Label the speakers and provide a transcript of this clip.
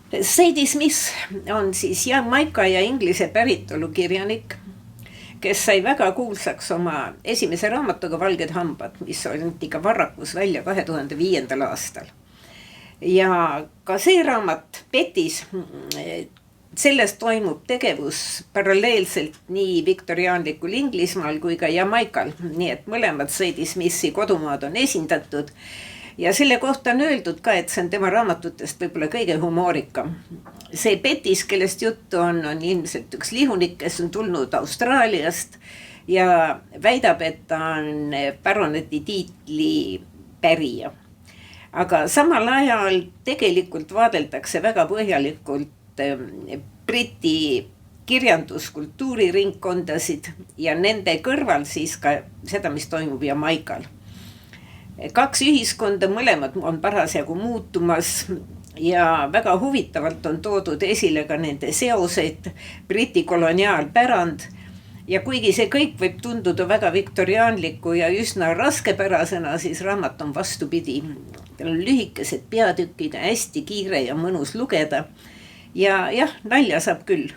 Speaker 1: Sadie Smith on siis Jamaica ja Inglise päritolu kirjanik, kes sai väga kuulsaks oma esimese raamatuga Valged hambad, mis anti ka Varrakus välja 2005. aastal. Ja ka see raamat Betis, sellest toimub tegevus paralleelselt nii viktoriaanlikul Inglismaal kui ka Jamaical, nii et mõlemad Sadie Smithi kodumaad on esindatud. Ja selle kohta on öeldud ka, et see on tema raamatutest võib-olla kõige humoorikam. See Betis, kellest juttu on ilmselt üks lihunik, kes on tulnud Austraaliast ja väidab, et ta on baroneti tiitli pärija. Aga samal ajal tegelikult vaadeldakse väga põhjalikult Briti kirjanduskultuuriringkondasid ja nende kõrval siis ka seda, mis toimub Jamaical. Kaks ühiskonda, mõlemad on parasjagu muutumas ja väga huvitavalt on toodud esile ka nende seoseid, Briti koloniaalpärand. Ja kuigi see kõik võib tunduda väga viktoriaanliku ja üsna raskepärasena, siis raamat on vastupidi. Tal on lühikesed peatükid, hästi kiire ja mõnus lugeda. Ja jah, nalja saab küll.